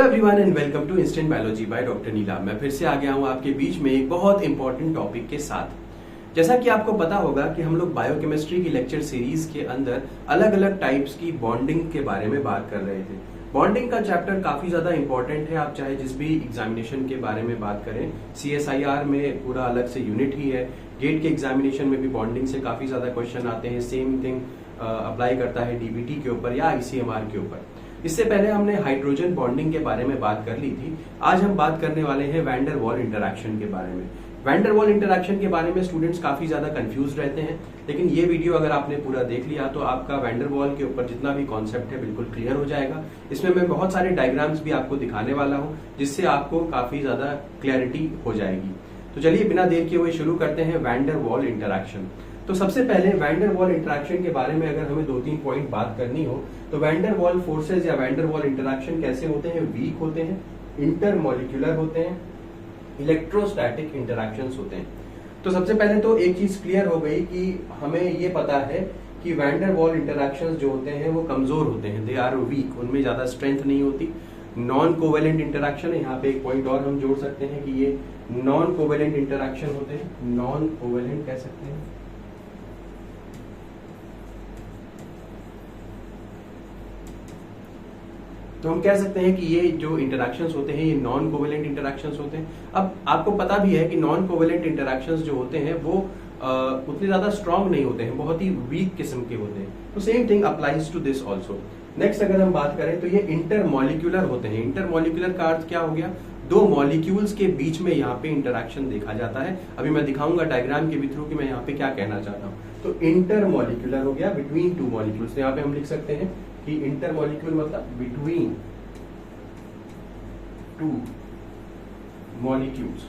Everyone and welcome to instant biology by doctor Neela. मैं फिर से आ गया हूं आपके बीच में एक बहुत इंपॉर्टेंट टॉपिक के साथ। जैसा कि आपको पता होगा कि हम लोग बायोकेमिस्ट्री की लेक्चर सीरीज के अंदर अलग अलग टाइप्स की बॉन्डिंग के बारे में बात कर रहे थे। बॉन्डिंग का चैप्टर काफी ज्यादा इंपॉर्टेंट है। आप चाहे जिस भी एग्जामिनेशन के बारे में बात करें, CSIR में पूरा अलग से यूनिट ही है। गेट के एग्जामिनेशन में भी बॉन्डिंग से काफी ज्यादा क्वेश्चन आते हैं। सेम थिंग अप्लाई करता है DBT के ऊपर या ICMR के ऊपर। इससे पहले हमने हाइड्रोजन बॉन्डिंग के बारे में बात कर ली थी। आज हम बात करने वाले हैं वैन डर वाल इंटरैक्शन के बारे में। वैन डर वाल इंटरैक्शन के बारे में स्टूडेंट्स काफी ज्यादा कंफ्यूज रहते हैं, लेकिन ये वीडियो अगर आपने पूरा देख लिया तो आपका वैन डर वाल के ऊपर जितना भी कॉन्सेप्ट है बिल्कुल क्लियर हो जाएगा। इसमें मैं बहुत सारे डायग्राम्स भी आपको दिखाने वाला हूँ, जिससे आपको काफी ज्यादा क्लैरिटी हो जाएगी। तो चलिए बिना देर किए हुए शुरू करते हैं वैन डर वाल इंटरैक्शन। तो सबसे पहले वैन डर वाल इंटरैक्शन के बारे में अगर हमें 2-3 पॉइंट बात करनी हो तो वैन डर वाल फोर्सेज या वैन डर वाल इंटरैक्शन कैसे होते हैं? वीक होते हैं, इंटरमॉलिक्यूलर होते हैं, इलेक्ट्रोस्टैटिक इंटरैक्शंस होते हैं। तो सबसे पहले तो एक चीज क्लियर हो गई कि हमें ये पता है कि वैन डर वाल इंटरैक्शंस जो होते हैं वो कमजोर होते हैं, दे आर वीक, उनमें ज्यादा स्ट्रेंथ नहीं होती। नॉन कोवेलेंट इंटरैक्शन है, यहाँ पे एक पॉइंट और हम जोड़ सकते हैं कि ये नॉन कोवेलेंट इंटरैक्शन होते हैं। नॉन कोवेलेंट कह सकते हैं। तो हम कह सकते हैं कि ये जो इंटरैक्शंस होते हैं ये नॉन कोवेलेंट इंटरैक्शंस होते हैं। अब आपको पता भी है कि नॉन कोवेलेंट इंटरैक्शंस जो होते हैं वो उतने ज्यादा स्ट्रांग नहीं होते हैं, बहुत ही वीक किस्म के होते हैं। तो same thing applies to this also. Next अगर हम बात करें तो ये इंटरमॉलिक्यूलर होते हैं। इंटरमॉलिक्यूलर का अर्थ क्या हो गया? दो मॉलिक्यूल्स के बीच में यहाँ पे इंटरैक्शन देखा जाता है। अभी मैं दिखाऊंगा डायग्राम के थ्रू कि मैं यहाँ पे क्या कहना चाहता हूँ। तो इंटरमॉलिक्यूलर हो गया बिटवीन टू मॉलिक्यूल्स। तो यहाँ पे हम लिख सकते हैं कि इंटरमॉलिक्यूल मतलब बिटवीन टू मॉलिक्यूल्स,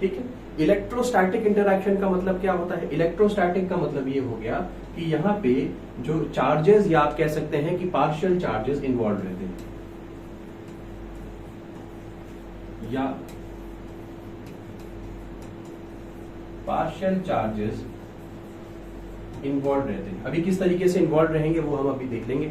ठीक है। इलेक्ट्रोस्टैटिक इंटरैक्शन का मतलब क्या होता है? इलेक्ट्रोस्टैटिक का मतलब ये हो गया कि यहाँ पे जो चार्जेस या आप कह सकते हैं कि पार्शियल चार्जेस इन्वॉल्व रहते हैं, या पार्शियल चार्जेस इन्वॉल्व रहते हैं। अभी किस तरीके से इन्वॉल्व रहेंगे वो हम अभी देख लेंगे।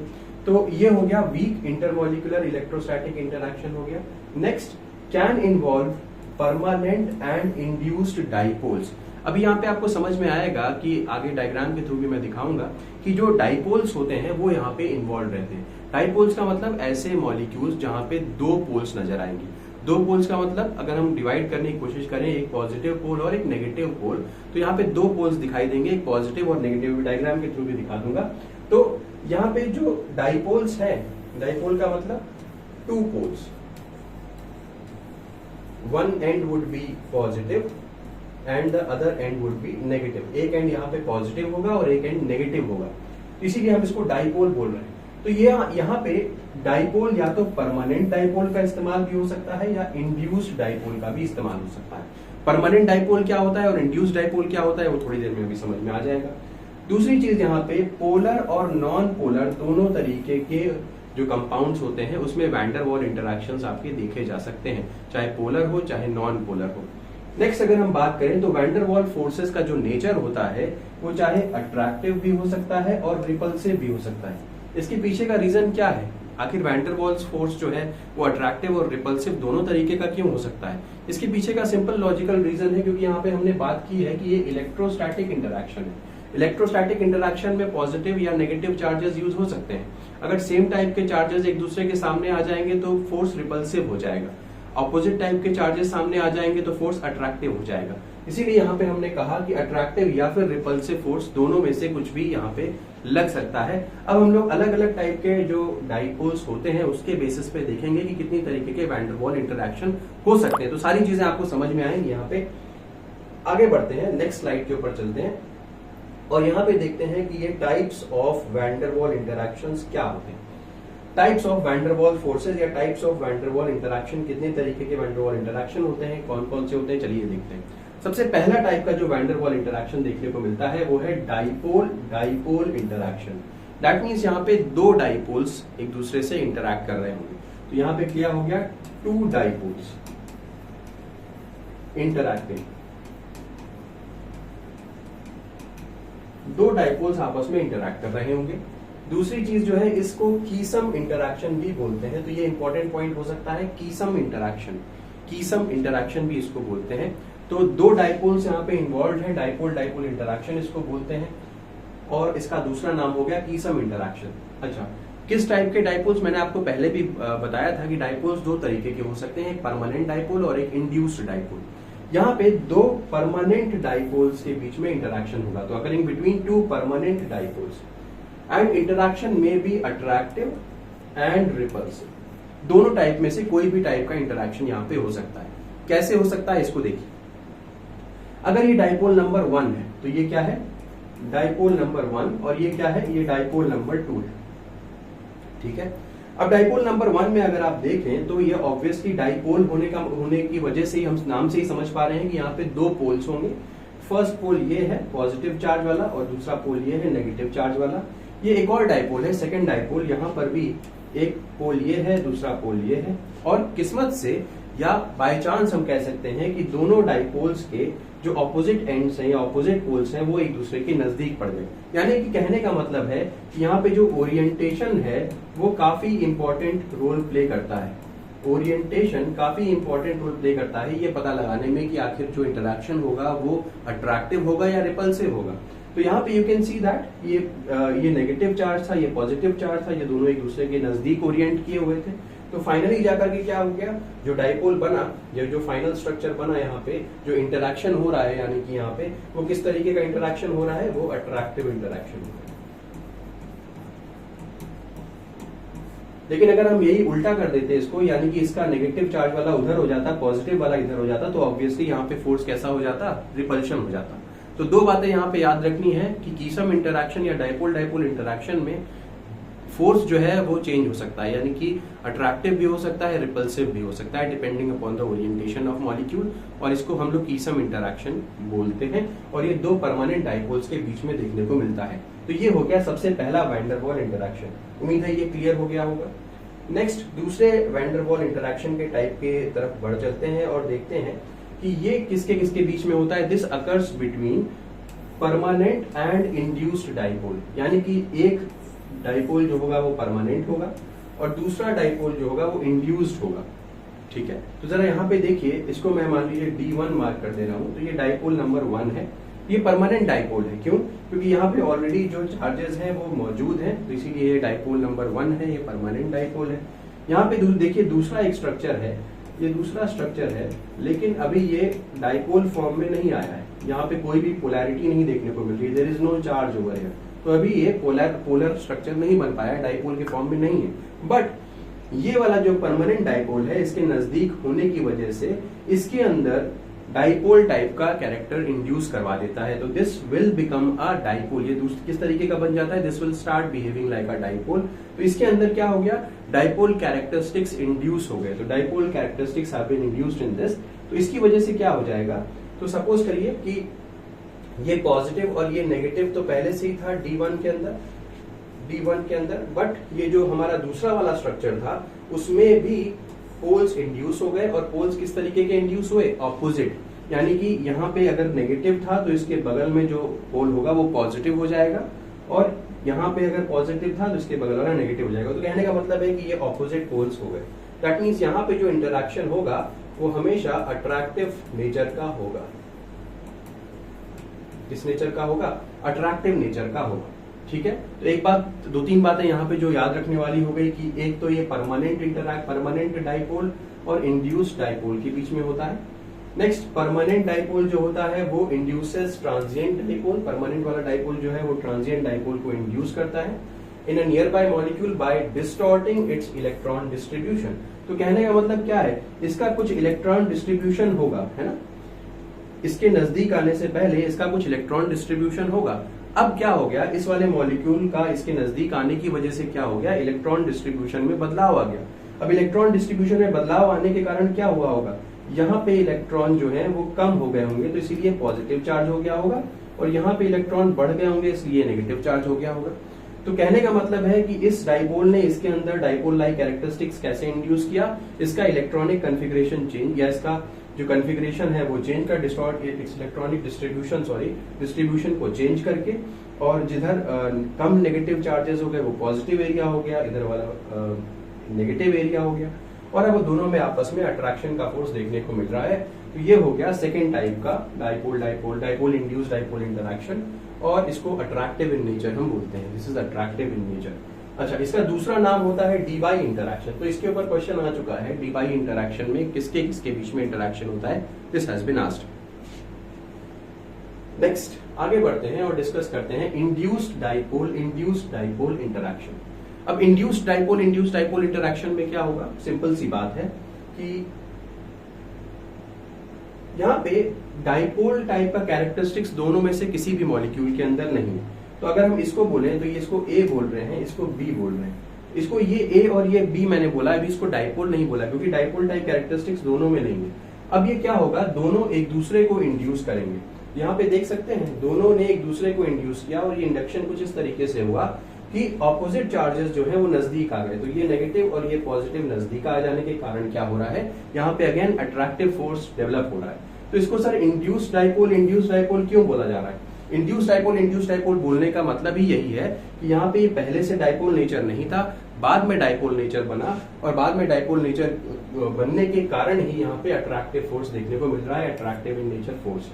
तो ये हो गया वीक इंटरमॉलिक्यूलर इलेक्ट्रोस्टैटिक इंटरैक्शन हो गया। Next, can involve permanent and induced dipoles. अभी यहाँ पे आपको समझ में आएगा कि आगे डायग्राम के थ्रू भी मैं दिखाऊंगा कि जो डाइपोल्स होते हैं वो यहाँ पे इन्वॉल्व रहते हैं। डाइपोल्स का मतलब ऐसे मॉलिक्यूल्स जहां पे दो पोल्स नजर आएंगे। दो पोल्स का मतलब अगर हम डिवाइड करने की कोशिश करें, एक पॉजिटिव पोल और एक नेगेटिव पोल, तो यहाँ पे दो पोल्स दिखाई देंगे, एक पॉजिटिव और नेगेटिव। डायग्राम के थ्रू भी दिखा दूंगा। तो यहाँ पे जो डाइपोल्स है, डाइपोल का मतलब two poles, one end would be positive and the other end would be negative. एक एंड यहाँ पे पॉजिटिव होगा और एक एंड नेगेटिव होगा, इसीलिए हम इसको डाइपोल बोल रहे हैं। तो ये यहाँ पे डाइपोल या तो परमानेंट डाइपोल का इस्तेमाल भी हो सकता है या इंड्यूस्ड डाइपोल का भी इस्तेमाल हो सकता है। परमानेंट डाइपोल क्या होता है और इंड्यूस्ड डाइपोल क्या होता है वो थोड़ी देर में भी समझ में आ जाएगा। दूसरी चीज यहाँ पे पोलर और नॉन पोलर दोनों तरीके के जो कंपाउंड्स होते हैं उसमें वैन डर वाल इंटरैक्शंस आपके देखे जा सकते हैं, चाहे पोलर हो चाहे नॉन पोलर हो। नेक्स्ट अगर हम बात करें तो वैन डर वाल फोर्सेस का जो नेचर होता है वो चाहे अट्रैक्टिव भी हो सकता है और रिपल्सिव भी हो सकता है। इसके पीछे का रीजन क्या है? आखिर वैन डर वाल्स फोर्स जो है वो अट्रैक्टिव और रिपल्सिव दोनों तरीके का क्यों हो सकता है? इसके पीछे का सिंपल लॉजिकल रीजन है क्योंकि यहाँ पे हमने बात की है कि ये इलेक्ट्रोस्टैटिक इंटरैक्शन है। इलेक्ट्रोस्टैटिक इंटरैक्शन में पॉजिटिव या नेगेटिव चार्जेस यूज हो सकते हैं। अगर सेम टाइप के चार्जेस एक दूसरे के सामने आ जाएंगे तो फोर्स रिपल्सिव हो जाएगा। ऑपोजिट टाइप के चार्जेस सामने आ जाएंगे तो फोर्स अट्रैक्टिव हो जाएगा। इसीलिए यहाँ पे हमने कहा कि अट्रैक्टिव या फिर रिपल्सिव फोर्स दोनों में से कुछ भी यहाँ पे लग सकता है। अब हम लोग अलग अलग टाइप के जो डाइपोल्स होते हैं उसके बेसिस पे देखेंगे कि कितनी तरीके के वैन डर वाल इंटरैक्शन हो सकते हैं। तो सारी चीजें आपको समझ में आएंगी। यहाँ पे आगे बढ़ते हैं, नेक्स्ट स्लाइड के ऊपर चलते हैं और यहाँ पे देखते हैं कि ये टाइप्स ऑफ वैन डर वाल इंटरैक्शंस क्या होते हैं। टाइप्स ऑफ वैन डर वाल फोर्सेज या टाइप्स ऑफ वैन डर वाल इंटरैक्शन, कितने तरीके के वैन डर वाल इंटरैक्शन होते हैं, कौन कौन से होते हैं, चलिए देखते हैं। सबसे पहला टाइप का जो वैन डर वाल इंटरैक्शन देखने को मिलता है वो है dipole dipole interaction. That means यहाँ पे दो डाइपोल्स एक दूसरे से इंटरैक्ट कर रहे होंगे। तो यहाँ पे क्लियर हो गया, टू डाइपोल्स इंटरैक्टिंग, दो डाइपोल्स आपस में इंटरैक्ट कर रहे होंगे। दूसरी चीज जो है इसको कीसम इंटरैक्शन भी बोलते हैं, तो ये इंपॉर्टेंट पॉइंट हो सकता है, कीसम इंटरैक्शन, कीसम इंटरैक्शन भी इसको बोलते हैं। तो दो डाइपोल्स यहाँ पे इन्वॉल्व है, डाइपोल डाइपोल इंटरैक्शन इसको बोलते हैं, और इसका दूसरा नाम हो गया कीसम इंटरैक्शन। अच्छा, किस टाइप के डाइपोल्स, मैंने आपको पहले भी बताया था कि डाइपोल्स दो तरीके के हो सकते हैं, एक परमानेंट डाइपोल और एक इंड्यूस्ड डाइपोल। यहाँ पे दो परमानेंट डाइपोल्स के बीच में इंटरैक्शन होगा, तो occurring between two permanent dipoles and interaction में बी अट्रैक्टिव एंड रिपल्सिव। दोनों टाइप में से कोई भी टाइप का इंटरैक्शन यहाँ पे हो सकता है। कैसे हो सकता है इसको देखिए। अगर ये डाइपोल नंबर 1 है तो ये क्या है, डाइपोल नंबर 1, और ये क्या है, ये डाइपोल नंबर 2 है। ठीक है, अब डाइपोल नंबर 1 में अगर आप देखें तो ये ऑब्वियसली डाइपोल होने की वजह से ही हम नाम से ही समझ पा रहे हैं कि यहाँ पे दो पोल्स होंगे। फर्स्ट पोल ये है पॉजिटिव चार्ज वाला और दूसरा पोल ये है नेगेटिव चार्ज वाला। ये एक और डाइपोल है, सेकेंड डाइपोल, यहाँ पर भी एक पोल ये है, दूसरा पोल ये है, और किस्मत से या बाय चांस हम कह सकते हैं कि दोनों डाइपोल्स के जो ऑपोजिट एंड्स हैं या ऑपोजिट पोल्स हैं वो एक दूसरे के नजदीक पड़ गए। यानी कि कहने का मतलब है कि यहाँ पे जो ओरिएंटेशन है वो काफी इंपॉर्टेंट रोल प्ले करता है। ओरिएंटेशन काफी इंपॉर्टेंट रोल प्ले करता है ये पता लगाने में कि आखिर जो इंटरैक्शन होगा वो अट्रैक्टिव होगा या रिपल्सिव होगा। तो यहाँ पे यू कैन सी दैट ये नेगेटिव चार्ज था, ये पॉजिटिव चार्ज था, ये दोनों एक दूसरे के नजदीक ओरिएंट किए हुए थे। तो फाइनली जाकर के क्या हो गया, जो डाइपोल बना, जो फाइनल स्ट्रक्चर बना, यहाँ पे जो इंटरैक्शन हो रहा है, यानी कि यहाँ पे वो किस तरीके का इंटरैक्शन हो रहा है, वो अट्रैक्टिव इंटरैक्शन हो रहा है। लेकिन अगर हम यही उल्टा कर देते इसको, यानी कि इसका नेगेटिव चार्ज वाला उधर हो जाता, पॉजिटिव वाला इधर हो जाता, तो ऑब्वियसली यहाँ पे फोर्स कैसा हो जाता, रिपल्शन हो जाता। तो दो बातें यहाँ पे याद रखनी है कि कीसम इंटरैक्शन या डाइपोल डाइपोल इंटरैक्शन में फोर्स जो है वो चेंज हो सकता है, यानी कि अट्रैक्टिव भी हो सकता है, रिपल्सिव भी हो सकता है, depending upon the orientation of molecule, और इसको हम लोग कीसम इंटरैक्शन बोलते हैं, और ये दो परमानेंट डाइपोल्स के बीच में देखने को मिलता है। तो ये हो गया सबसे पहला वैन डर वाल इंटरैक्शन। उम्मीद है ये क्लियर हो गया होगा। नेक्स्ट दूसरे वैन डर वाल इंटरैक्शन के टाइप के तरफ बढ़ चलते हैं और देखते हैं कि ये किसके किसके बीच में होता है। This occurs between permanent and induced dipole, यानी कि एक डाइपोल जो होगा वो परमानेंट होगा और दूसरा डाइपोल जो होगा वो इंड्यूस्ड होगा। ठीक है, तो जरा यहाँ पे देखिए, इसको मैं मान लीजिए D1 मार्क कर दे रहा हूं। तो ये डाइपोल नंबर 1 है, ये परमानेंट डाइपोल है। क्यों? क्योंकि यहाँ पे ऑलरेडी जो चार्जेस हैं वो मौजूद हैं, तो इसीलिए ये डाइपोल नंबर 1 है, ये परमानेंट डाइपोल है। यहाँ पे देखिए दूसरा एक स्ट्रक्चर है, ये दूसरा स्ट्रक्चर है, लेकिन अभी ये डाइपोल फॉर्म में नहीं आया है। यहाँ पे कोई भी पोलैरिटी नहीं देखने को मिल रही, there is no charge over here. तो अभी ये पोलर स्ट्रक्चर नहीं बन पाया, डाइपोल के फॉर्म में नहीं है। बट ये वाला जो परमानेंट डाइपोल है, इसके नजदीक होने की वजह से इसके अंदर डाइपोल टाइप का कैरेक्टर इंड्यूस करवा देता है। तो this will become a dipole. ये किस तरीके का बन जाता है, this will start behaving like a dipole. तो इसके अंदर क्या हो गया, डाइपोल कैरेक्टरिस्टिक्स इंड्यूस हो गए। तो dipole characteristics have been induced in this. तो इसकी वजह से क्या हो जाएगा, तो सपोज करिए कि ये पॉजिटिव और ये नेगेटिव तो पहले से ही था D1 के अंदर, बट ये जो हमारा दूसरा वाला स्ट्रक्चर था उसमें भी पोल्स इंड्यूस हो गए। और पोल्स किस तरीके के इंड्यूस हुए, ऑपोजिट। यानी कि यहाँ पे अगर नेगेटिव था तो इसके बगल में जो पोल होगा वो पॉजिटिव हो जाएगा, और यहाँ पे अगर पॉजिटिव था तो इसके बगल वाला नेगेटिव हो जाएगा। तो कहने का मतलब है कि ये ऑपोजिट पोल्स हो गए। दैट मीन्स यहाँ पे जो इंटरैक्शन होगा वो हमेशा अट्रैक्टिव नेचर का होगा। किस नेचर का होगा, अट्रैक्टिव नेचर का होगा। ठीक है, तो एक बात, दो तीन बातें यहाँ पे जो याद रखने वाली हो गई कि एक तो ये परमानेंट डाइपोल और इंड्यूस्ड डाइपोल के बीच में होता है। नेक्स्ट, परमानेंट डाइपोल जो होता है वो इंड्यूसेस ट्रांजिएंट डाइपोल। परमानेंट वाला डाइपोल जो है वो ट्रांजिएंट डाइपोल को इंड्यूस करता है in a nearby molecule by distorting its electron distribution. तो कहने का मतलब क्या है, इसका कुछ इलेक्ट्रॉन डिस्ट्रीब्यूशन होगा, है ना, इसके नजदीक आने से पहले इसका कुछ इलेक्ट्रॉन डिस्ट्रीब्यूशन होगा। अब क्या हो गया, इस वाले मॉलिक्यूल का इसके नजदीक आने की वजह से क्या हो गया, इलेक्ट्रॉन डिस्ट्रीब्यूशन में बदलाव आ गया। अब इलेक्ट्रॉन डिस्ट्रीब्यूशन में बदलाव आने के कारण क्या हुआ होगा, यहाँ पे इलेक्ट्रॉन जो है वो कम हो गए होंगे, तो इसीलिए पॉजिटिव चार्ज हो गया होगा, और यहाँ पे इलेक्ट्रॉन बढ़ गए होंगे इसलिए नेगेटिव चार्ज हो गया होगा। तो कहने का मतलब है कि इस डाइपोल ने इसके अंदर डाइपोल लाइक कैरेक्टरिस्टिक्स कैसे इंड्यूस किया, इसका इलेक्ट्रॉनिक कॉन्फ़िगरेशन चेंज या इसका जो कॉन्फ़िगरेशन है वो चेंज कर इलेक्ट्रॉनिक डिस्ट्रीब्यूशन को चेंज करके, और जिधर कम नेगेटिव चार्जेस हो गए वो पॉजिटिव एरिया हो गया, इधर वाला नेगेटिव एरिया हो गया, और अब दोनों में आपस में अट्रैक्शन का फोर्स देखने को मिल रहा है। तो ये हो गया सेकेंड टाइप का डाइपोल इंड्यूस्ड डाइपोल इंटरैक्शन, और इसको अट्रैक्टिव इन नेचर हम बोलते हैं। This is attractive in nature. अच्छा, इसका दूसरा नाम होता है डीबाई इंटरैक्शन। तो इसके ऊपर क्वेश्चन आ चुका है, डीबाई इंटरैक्शन में किसके किसके बीच में इंटरैक्शन होता है। This has been asked. Next आगे बढ़ते हैं और डिस्कस करते हैं इंड्यूस्ड डाइपोल इंटरैक्शन। अब इंड्यूस्ड डाइपोल इंटरैक्शन में क्या होगा, सिंपल सी बात है कि यहाँ पे डाइपोल टाइप का कैरेक्टरिस्टिक्स दोनों में से किसी भी मॉलिक्यूल के अंदर नहीं है। तो अगर हम इसको बोले तो ये इसको ए बोल रहे हैं, इसको बी बोल रहे हैं। इसको ये ए और ये बी मैंने बोला, अभी इसको डाइपोल नहीं बोला क्योंकि डाइपोल टाइप कैरेक्टरिस्टिक्स दोनों में नहीं है। अब ये क्या होगा, दोनों एक दूसरे को इंड्यूस करेंगे। यहाँ पे देख सकते हैं दोनों ने एक दूसरे को इंड्यूस किया, और ये इंडक्शन कुछ इस तरीके से हुआ कि ऑपोजिट चार्जेस जो है वो नजदीक आ गए। तो ये नेगेटिव और ये पॉजिटिव नजदीक आ जाने के कारण क्या हो रहा है, यहाँ पे अगेन अट्रैक्टिव फोर्स डेवलप हो रहा है। तो इसको सर इंड्यूस्ड डाइपोल क्यों बोला जा रहा है। इंड्यूस्ड डाइपोल बोलने का मतलब ही यही है कि यहाँ पे पहले से डाइपोल नेचर नहीं था, बाद में डाइपोल नेचर बना, और बाद में डाइपोल नेचर बनने के कारण ही यहाँ पे अट्रैक्टिव फोर्स देखने को मिल रहा है, अट्रैक्टिव इन नेचर फोर्स।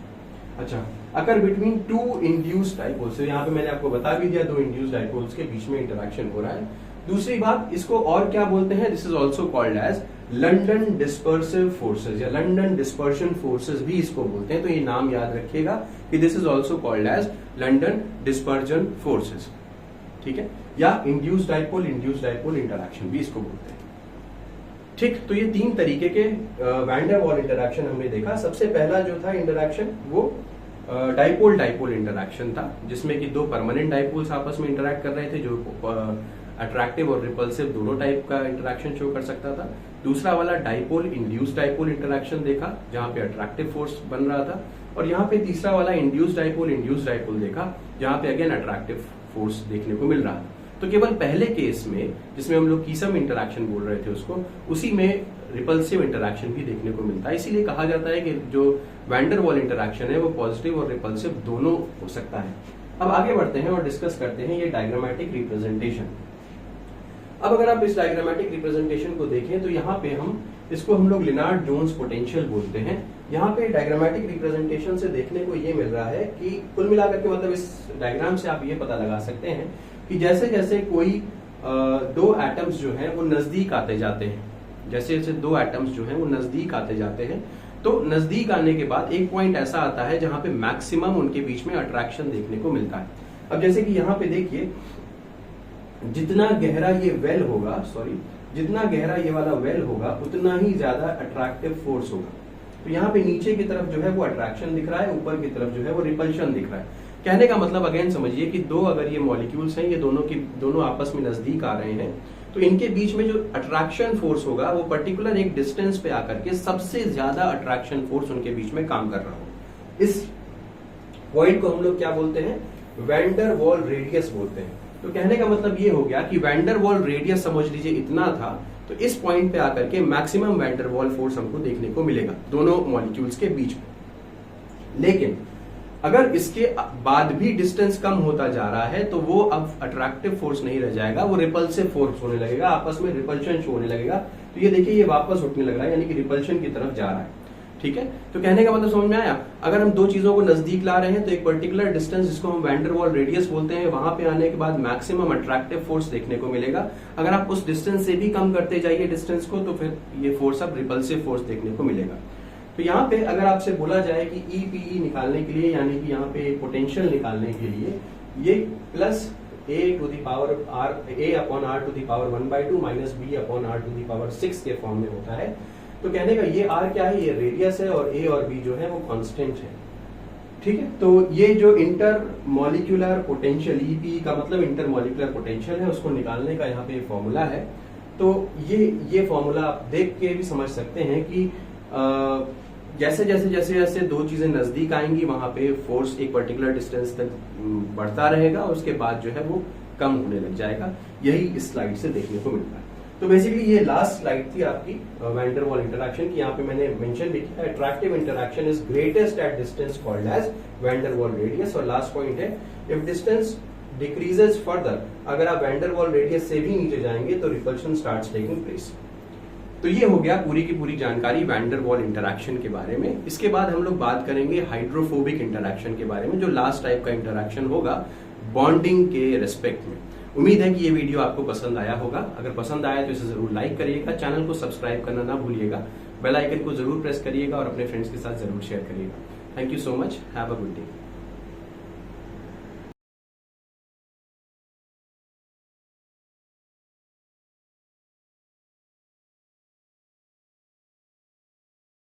अच्छा, अगर बिटवीन टू इंड्यूस्ड डाइपोल्स, तो यहाँ पे मैंने आपको बता भी दिया, दो इंड्यूस्ड डाइपोल्स के बीच में इंटरैक्शन हो रहा है। दूसरी बात, इसको और क्या बोलते हैं, this is also called as London dispersive forces या लंडन डिस्पर्शन फोर्सेज भी इसको बोलते हैं। तो ये नाम याद रखिएगा कि this is also called as London dispersion forces, ठीक है, या इंड्यूस्ड डाइपोल इंटरैक्शन भी इसको बोलते हैं। ठीक, तो ये तीन तरीके के वैन डर वाल इंटरैक्शन हमने देखा। सबसे पहला जो था इंटरैक्शन वो डाइपोल इंटरैक्शन था, जिसमें कि दो परमानेंट डाइपोल्स आपस में इंटरैक्ट कर रहे थे, जो अट्रैक्टिव और रिपल्सिव दोनों टाइप का इंटरैक्शन शो कर सकता था। दूसरा वाला इंड्यूस्ड डाइपोल इंटरैक्शन देखा, जहां पे अट्रैक्टिव फोर्स बन रहा था, और यहाँ पे तीसरा वाला इंड्यूस्ड डाइपोल देखा, जहां पे अगेन अट्रैक्टिव फोर्स देखने को मिल रहा था। तो केवल पहले केस में, जिसमें हम लोग कीसम इंटरैक्शन बोल रहे थे उसको, उसी में रिपल्सिव इंटरैक्शन भी देखने को मिलता है। इसीलिए कहा जाता है कि जो वैन डर वाल इंटरैक्शन है वो पॉजिटिव और रिपल्सिव दोनों हो सकता है। अब आगे बढ़ते हैं और डिस्कस करते हैं ये डायग्रामेटिक रिप्रेजेंटेशन। अब अगर आप इस डायग्रामेटिक रिप्रेजेंटेशन को देखें तो यहाँ पे हम लोग लिनार्ड जोन्स पोटेंशियल बोलते हैं। यहाँ पे डायग्रामेटिक रिप्रेजेंटेशन से देखने को ये मिल रहा है कि कुल मिलाकर के मतलब इस डायग्राम से आप ये पता लगा सकते हैं कि जैसे जैसे कोई दो एटम्स जो हैं वो नजदीक आते जाते हैं, जैसे जैसे दो एटम्स जो हैं वो नजदीक आते जाते हैं, तो नजदीक आने के बाद एक पॉइंट ऐसा आता है जहां पे मैक्सिमम उनके बीच में अट्रैक्शन देखने को मिलता है। अब जैसे कि यहाँ पे देखिए, जितना गहरा ये वेल होगा, जितना गहरा ये वाला वेल होगा उतना ही ज्यादा अट्रैक्टिव फोर्स होगा। तो यहाँ पे नीचे की तरफ जो है वो अट्रैक्शन दिख रहा है, ऊपर की तरफ जो है वो रिपल्शन दिख रहा है। कहने का मतलब अगेन समझिए कि दो अगर ये मॉलिक्यूल्स हैं, ये दोनों आपस में नजदीक आ रहे हैं, तो इनके बीच में जो अट्रैक्शन फोर्स होगा वो पर्टिकुलर एक डिस्टेंस पे आकर के सबसे ज्यादा अट्रैक्शन फोर्स उनके बीच में काम कर रहा हो। इस पॉइंट को हम लोग क्या बोलते हैं, वैन डर वाल रेडियस बोलते हैं। तो कहने का मतलब ये हो गया कि वैन डर वाल रेडियस समझ लीजिए इतना था, तो इस पॉइंट पे आकर के मैक्सिमम वैन डर वाल फोर्स हमको देखने को मिलेगा दोनों मॉलिक्यूल्स के बीच में। लेकिन अगर इसके बाद भी डिस्टेंस कम होता जा रहा है तो वो अब अट्रैक्टिव फोर्स नहीं रह जाएगा, वो रिपल्सिव फोर्स होने लगेगा, आपस में रिपल्शन शो होने लगेगा। तो ये देखिए, ये वापस उठने लग रहा है, यानी कि रिपल्शन की तरफ जा रहा है। ठीक है, तो कहने का मतलब समझ में आया। अगर हम दो चीजों को नजदीक ला रहे हैं तो एक पर्टिकुलर डिस्टेंस जिसको हम वैन डर वाल रेडियस बोलते हैं, वहां पे आने के बाद मैक्सिमम अट्रैक्टिव फोर्स देखने को मिलेगा। अगर आप उस डिस्टेंस से भी कम करते जाइए डिस्टेंस को, तो फिर ये फोर्स अब रिपल्सिव फोर्स देखने को मिलेगा। तो यहाँ पे अगर आपसे बोला जाए कि ईपीई निकालने के लिए, यानी कि यहाँ पे पोटेंशियल निकालने के लिए, ये plus a to the power r, a upon r to the power 1/2 minus b upon r to the power 6 के फॉर्म में होता है। तो कहने का ये r क्या है, ये रेडियस है, और a और b जो है वो कांस्टेंट है। ठीक है, तो ये जो इंटर मॉलिक्यूलर पोटेंशियल, ईपीई का मतलब इंटर मॉलिक्यूलर पोटेंशियल है, उसको निकालने का यहाँ पे फॉर्मूला है। तो ये फॉर्मूला आप देख के भी समझ सकते हैं कि जैसे जैसे दो चीजें नजदीक आएंगी वहां पे फोर्स एक पर्टिकुलर डिस्टेंस तक बढ़ता रहेगा, और उसके बाद जो है वो कम होने लग जाएगा। यही इस स्लाइड से देखने को मिलता है। तो बेसिकली ये लास्ट स्लाइड थी आपकी वैन डर वाल इंटरैक्शन की। यहाँ पे मैंने मेंशन भी किया attractive interaction is greatest at distance called as van der Waals radius. और लास्ट पॉइंट है इफ डिस्टेंस डिक्रीजेस फर्दर, अगर आप वैन डर वाल रेडियस से भी नीचे जाएंगे तो रिपल्शन स्टार्ट्स टेकिंग प्लेस। तो ये हो गया पूरी की पूरी जानकारी वैन डर वाल इंटरैक्शन के बारे में। इसके बाद हम लोग बात करेंगे हाइड्रोफोबिक इंटरैक्शन के बारे में, जो लास्ट टाइप का इंटरैक्शन होगा बॉन्डिंग के रेस्पेक्ट में। उम्मीद है कि ये वीडियो आपको पसंद आया होगा। अगर पसंद आया तो इसे जरूर लाइक करिएगा, चैनल को सब्सक्राइब करना ना भूलिएगा, बेल आइकन को जरूर प्रेस करिएगा और अपने फ्रेंड्स के साथ जरूर शेयर करिएगा। Thank you so much, have a good day.